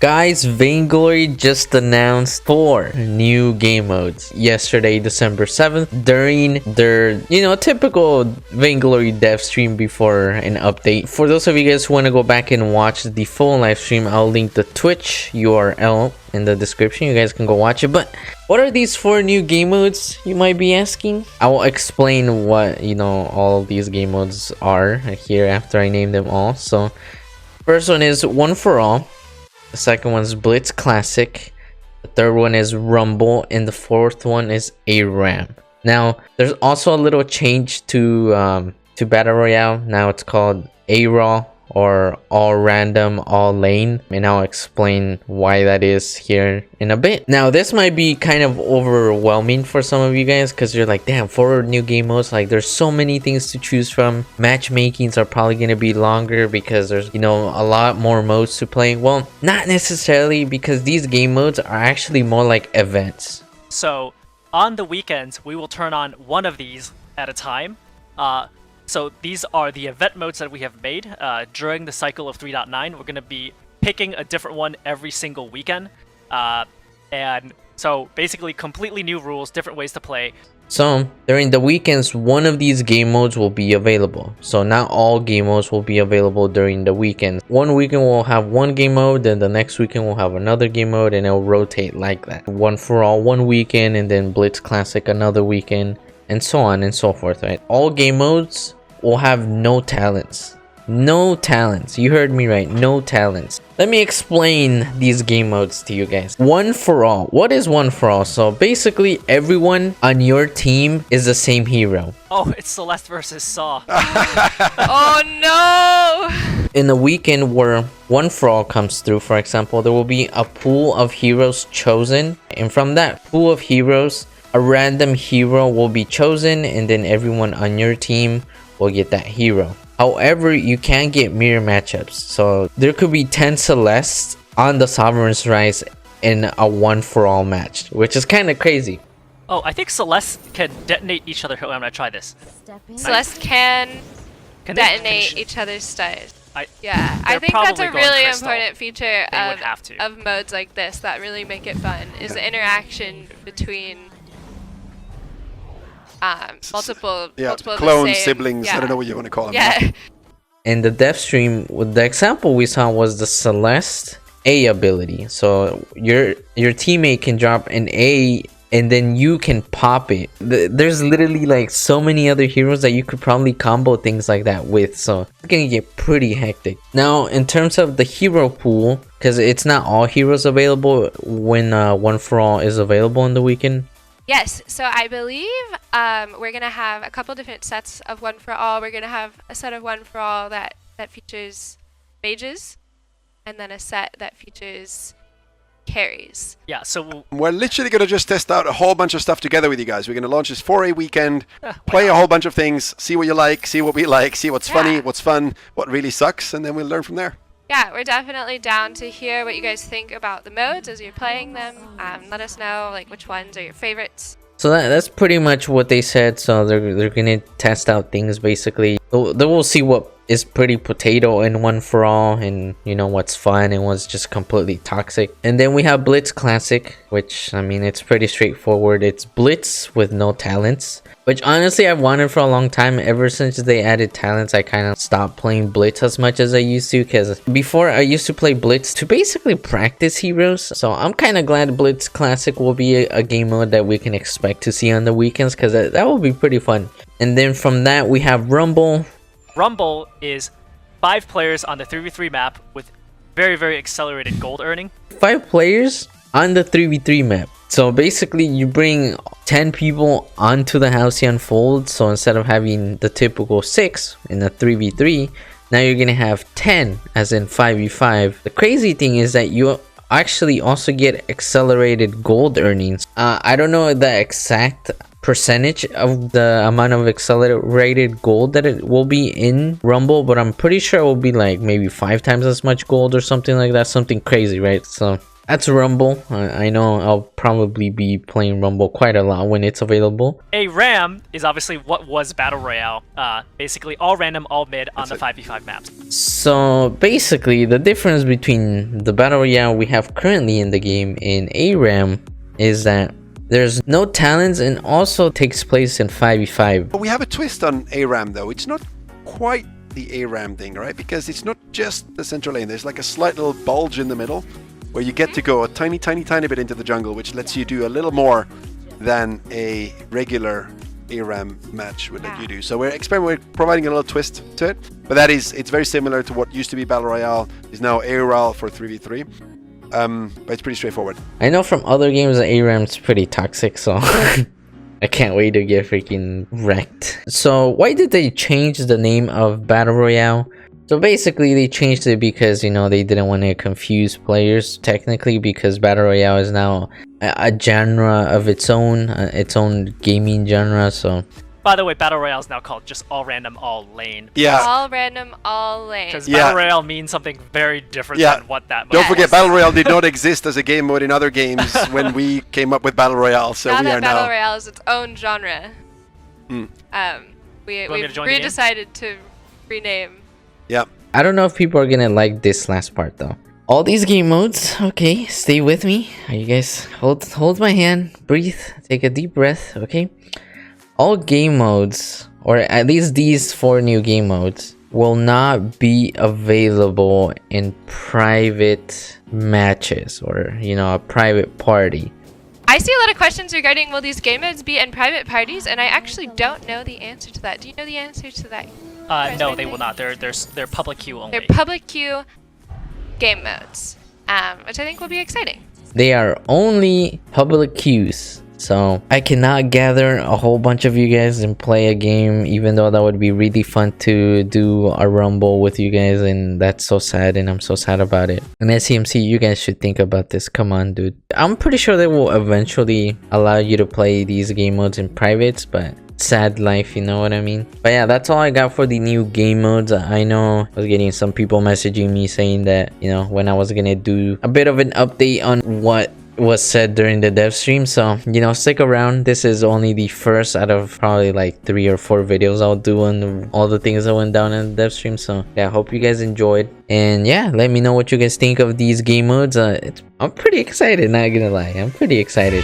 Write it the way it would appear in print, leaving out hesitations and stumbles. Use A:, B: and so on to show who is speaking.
A: Guys, Vainglory just announced 4 new game modes yesterday, December 7th, during their, typical Vainglory dev stream before an update. For those of you guys who want to go back and watch the full live stream, I'll link the Twitch URL in the description. You guys can go watch it. But what are these 4 new game modes, you might be asking? I will explain what, all of these game modes are here after I name them all. So, first one is One for All. The second one is Blitz Classic. The third one is Rumble, and the fourth one is ARAL. Now, there's also a little change to Battle Royale. Now it's called ARAL, or All Random, All Lane, and I'll explain why that is here in a bit. Now, this might be kind of overwhelming for some of you guys because you're like, damn, 4 new game modes, like there's so many things to choose from. Matchmakings are probably going to be longer because there's a lot more modes to play. Well, not necessarily, because these game modes are actually more like events.
B: So on the weekends we will turn on one of these at a time. So these are the event modes that we have made during the cycle of 3.9. We're going to be picking a different one every single weekend. And so basically completely new rules, different ways to play.
A: So during the weekends, one of these game modes will be available. So not all game modes will be available during the weekend. One weekend we'll have one game mode, then the next weekend we'll have another game mode, and it'll rotate like that. One for All one weekend, and then Blitz Classic another weekend, and so on and so forth, right? All game modes will have no talents. No talents. You heard me right. No talents. Let me explain these game modes to you guys. One for All. What is One for All? So basically everyone on your team is the same hero.
B: Oh, it's Celeste versus Saw.
C: Oh no!
A: In the weekend where One for All comes through, for example, there will be a pool of heroes chosen, and from that pool of heroes, a random hero will be chosen, and then everyone on your team will get that hero. However, you can get mirror matchups. So there could be 10 Celestes on the Sovereign's Rise in a One for All match, which is kind of crazy.
B: Oh, I think Celeste can detonate each other. I'm gonna try this.
C: Celeste can detonate each other's stars. Yeah, I think that's a really important feature of modes like this that really make it fun, is the interaction between multiple
D: clone siblings. I don't know what you want to call them.
C: Yeah.
A: In the dev stream, the example we saw was the Celeste A ability. So your teammate can drop an A, and then you can pop it. There's literally like so many other heroes that you could probably combo things like that with. So it's gonna get pretty hectic. Now, in terms of the hero pool, because it's not all heroes available when One for All is available on the weekend.
C: Yes, so I believe we're going to have a couple different sets of One for All. We're going to have a set of One for All that features mages, and then a set that features carries.
B: Yeah, so
D: we're literally going to just test out a whole bunch of stuff together with you guys. We're going to launch this 4A weekend, play a whole bunch of things, see what you like, see what we like, see what's funny, what's fun, what really sucks, and then we'll learn from there.
C: Yeah, we're definitely down to hear what you guys think about the modes as you're playing them. Let us know like which ones are your favorites.
A: So that's pretty much what they said. So they're gonna test out things basically. They will see what is pretty potato in One for All, and what's fun and what's just completely toxic. And then we have Blitz Classic, which I mean it's pretty straightforward. It's Blitz with no talents, which honestly I've wanted for a long time. Ever since they added talents, I kind of stopped playing Blitz as much as I used to, because before I used to play Blitz to basically practice heroes. So I'm kind of glad Blitz Classic will be a game mode that we can expect to see on the weekends, because that will be pretty fun. And then from that we have Rumble.
B: Rumble is 5 players on the 3v3 map with very, very accelerated gold earning. 5
A: players on the 3v3 map. So basically you bring 10 people onto the Halcyon Fold. So instead of having the typical 6 in the 3v3, now you're gonna have 10, as in 5v5. The crazy thing is that you actually also get accelerated gold earnings. I don't know the exact percentage of the amount of accelerated gold that it will be in Rumble, but I'm pretty sure it will be like maybe 5 times as much gold or something like that. Something crazy, right? So That's Rumble. I know I'll probably be playing Rumble quite a lot when it's available.
B: ARAM is obviously what was Battle Royale. Basically all random, all mid on the 5v5 maps.
A: So basically, the difference between the Battle Royale we have currently in the game and ARAM is that there's no talents and also takes place in 5v5.
D: But we have a twist on ARAM though. It's not quite the ARAM thing, right? Because it's not just the central lane. There's like a slight little bulge in the middle where you get to go a tiny bit into the jungle, which lets you do a little more than a regular ARAM match would let you do. So we're providing a little twist to it. But it's very similar to what used to be Battle Royale, is now ARAL for 3v3. But it's pretty straightforward.
A: I know from other games that ARAM's pretty toxic, so I can't wait to get freaking wrecked. So why did they change the name of Battle Royale? So basically they changed it because, you know, they didn't want to confuse players technically, because Battle Royale is now a genre of its own gaming genre. So
B: by the way, Battle Royale is now called just all random, all lane.
D: Yeah.
C: All random, all lane.
B: Because Battle Royale means something very different than what that
D: Don't
B: mode
D: forget,
B: was.
D: Battle Royale did not exist as a game mode in other games when we came up with Battle Royale. So
C: now
D: we
C: that
D: are
C: Battle
D: now.
C: Royale is its own genre.
B: Want me to
C: We've
B: join the game?
C: decided to rename.
D: Yeah.
A: I don't know if people are gonna like this last part though. All these game modes, okay, stay with me. You guys hold my hand, breathe, take a deep breath, okay? All game modes, or at least these 4 new game modes, will not be available in private matches or, you know, a private party.
C: I see a lot of questions regarding will these game modes be in private parties, and I actually don't know the answer to that. Do you know the answer to that?
B: No, they will not. They're public queue only.
C: They're public queue game modes, which I think will be exciting.
A: They are only public queues. So I cannot gather a whole bunch of you guys and play a game, even though that would be really fun to do a rumble with you guys, and that's so sad, and I'm so sad about it. And SCMC, you guys should think about this. Come on, dude. I'm pretty sure they will eventually allow you to play these game modes in privates, but sad life, you know what I mean? But yeah, that's all I got for the new game modes. I know I was getting some people messaging me saying that, you know, when I was gonna do a bit of an update on what was said during the dev stream. So, you know, stick around. This is only the first out of probably like 3 or 4 videos I'll do on all the things that went down in the dev stream. So yeah, hope you guys enjoyed, and yeah, let me know what you guys think of these game modes. I'm pretty excited, not gonna lie. I'm pretty excited.